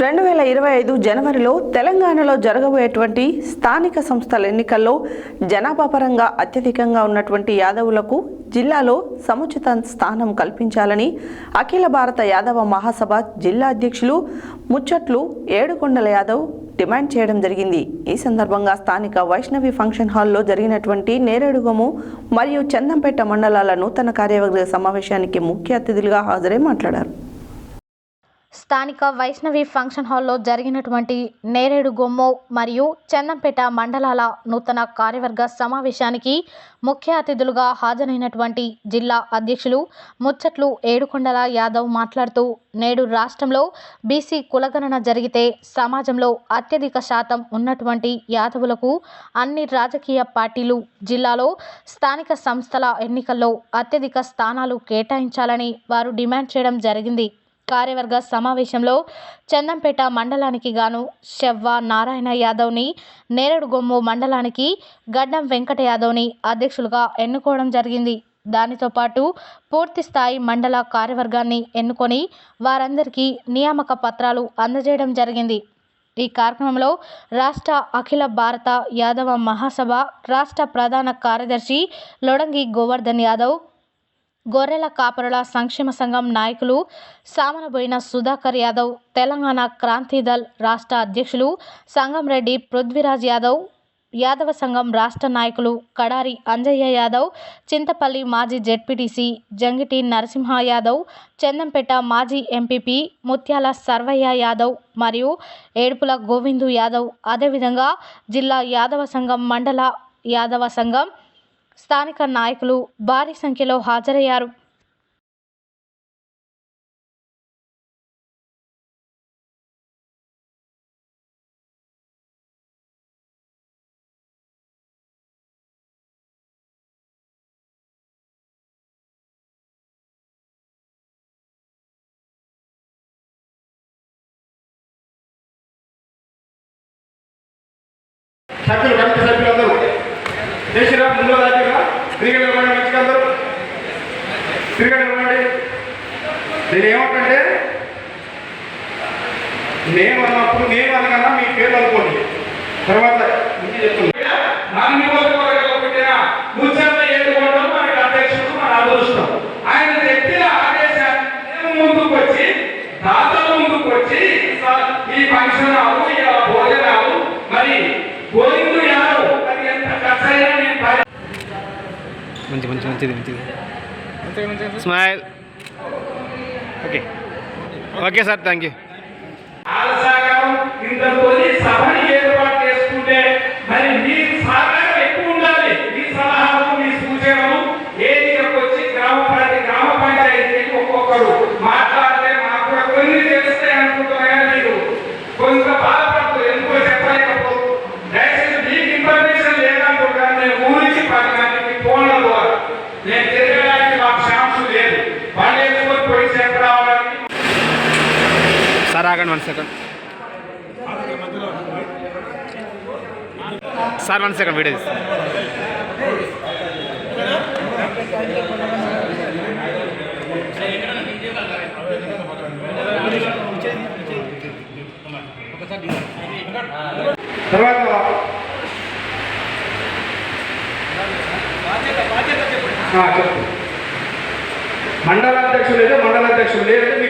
2025 జనవరిలో తెలంగాణలో జరగబోయేటువంటి స్థానిక సంస్థల ఎన్నికల్లో జనాభా పరంగా అత్యధికంగా ఉన్నటువంటి యాదవులకు జిల్లాలో సముచిత స్థానం కల్పించాలని అఖిల భారత యాదవ మహాసభ జిల్లా అధ్యక్షులు ముచ్చట్లు ఏడుకొండల యాదవ్ డిమాండ్ చేయడం జరిగింది. ఈ సందర్భంగా స్థానిక వైష్ణవి ఫంక్షన్ హాల్లో జరిగినటువంటి నేరేడుగొమ్ము మరియు చందంపేట మండలాల నూతన కార్యవర్గ సమావేశానికి ముఖ్య అతిథులుగా హాజరై మాట్లాడారు. స్థానిక వైష్ణవి ఫంక్షన్ హాల్లో జరిగినటువంటి నేరేడుగొమ్ము మరియు చందంపేట మండలాల నూతన కార్యవర్గ సమావేశానికి ముఖ్య అతిథులుగా హాజరైనటువంటి జిల్లా అధ్యక్షులు ముచ్చట్లు ఏడుకొండల యాదవ్ మాట్లాడుతూ, నేడు రాష్ట్రంలో బీసీ కులగణన జరిగితే సమాజంలో అత్యధిక శాతం ఉన్నటువంటి యాదవులకు అన్ని రాజకీయ పార్టీలు జిల్లాలో స్థానిక సంస్థల ఎన్నికల్లో అత్యధిక స్థానాలు కేటాయించాలని వారు డిమాండ్ చేయడం జరిగింది. కార్యవర్గ సమావేశంలో చందంపేట మండలానికి గాను శెవ్వ నారాయణ యాదవ్ని, నేరేడుగొమ్ము మండలానికి గడ్డం వెంకట యాదవ్ని అధ్యక్షులుగా ఎన్నుకోవడం జరిగింది. దానితో పాటు పూర్తి స్థాయి మండల కార్యవర్గాన్ని ఎన్నుకొని వారందరికీ నియామక పత్రాలు అందజేయడం జరిగింది. ఈ కార్యక్రమంలో రాష్ట్ర అఖిల భారత యాదవ మహాసభ రాష్ట్ర ప్రధాన కార్యదర్శి లొడంగి గోవర్ధన్ యాదవ్, గొర్రెల కాపరుల సంక్షేమ సంఘం నాయకులు సామనబోయిన సుధాకర్ యాదవ్, తెలంగాణ క్రాంతిదళ్ రాష్ట్ర అధ్యక్షులు సంగంరెడ్డి పృథ్వీరాజ్ యాదవ్, యాదవ సంఘం రాష్ట్ర నాయకులు కడారి అంజయ్య యాదవ్, చింతపల్లి మాజీ జెడ్పీటీసీ జంగిటి నరసింహ యాదవ్, చందంపేట మాజీ ఎంపీపీ ముత్యాల సర్వయ్య యాదవ్ మరియు ఏడుపుల గోవిందు యాదవ్, అదేవిధంగా జిల్లా యాదవ సంఘం, మండల యాదవ సంఘం స్థానిక నాయకులు భారీ సంఖ్యలో హాజరయ్యారు. నేను ఏమంటే, నేను అన్నప్పుడు నేను అనగా మీ పేరు అనుకోండి. తర్వాత అధ్యక్షుడు మన అదృష్టం. ఆయన చెప్పిన ఆదేశాన్ని ముందుకు వచ్చి, దాతలు ముందుకు వచ్చి ఈ ఫంక్షన్ హాలు, ఈ భోజనాలు మరి గోవిందు యాదవ్ అది ఎంత ఖర్చైనా మంచిది smile. Okay sir, thank you. సభని ఏర్పాటు చేసుకుంటే మరి మీ సహకారం ఎక్కువ ఉండాలి. మీ సలహాలు, మీ సూచనలు ఏరియాకి వచ్చి గ్రామ పంచాయతీకి ఒక్కొక్కరు మాట్లాడితే మాకు కూడా కొన్ని తెలుస్తాయి అనుకుంటున్నా. మీరు కొంత బాధపడుతూ ఎందుకో చెప్పలేకపోతూ, దయచేసి మీకు ఇన్ఫర్మేషన్ లేదనుకుంటా. నేను ఊరికి 10 మందికి ఫోన్ల ద్వారా నేను తిరగడానికి మాకు ఛాన్స్ లేదు. వాళ్ళు ఎందుకు పోయి చెప్పడానికి సార్ ఆగండి 1 సెకండ్ సార్, 1 సెకండ్ వీడియో తీస్తాను. తర్వాత మండలాధ్యక్షులు లేదా మండలాధ్యక్షులు లేదంటే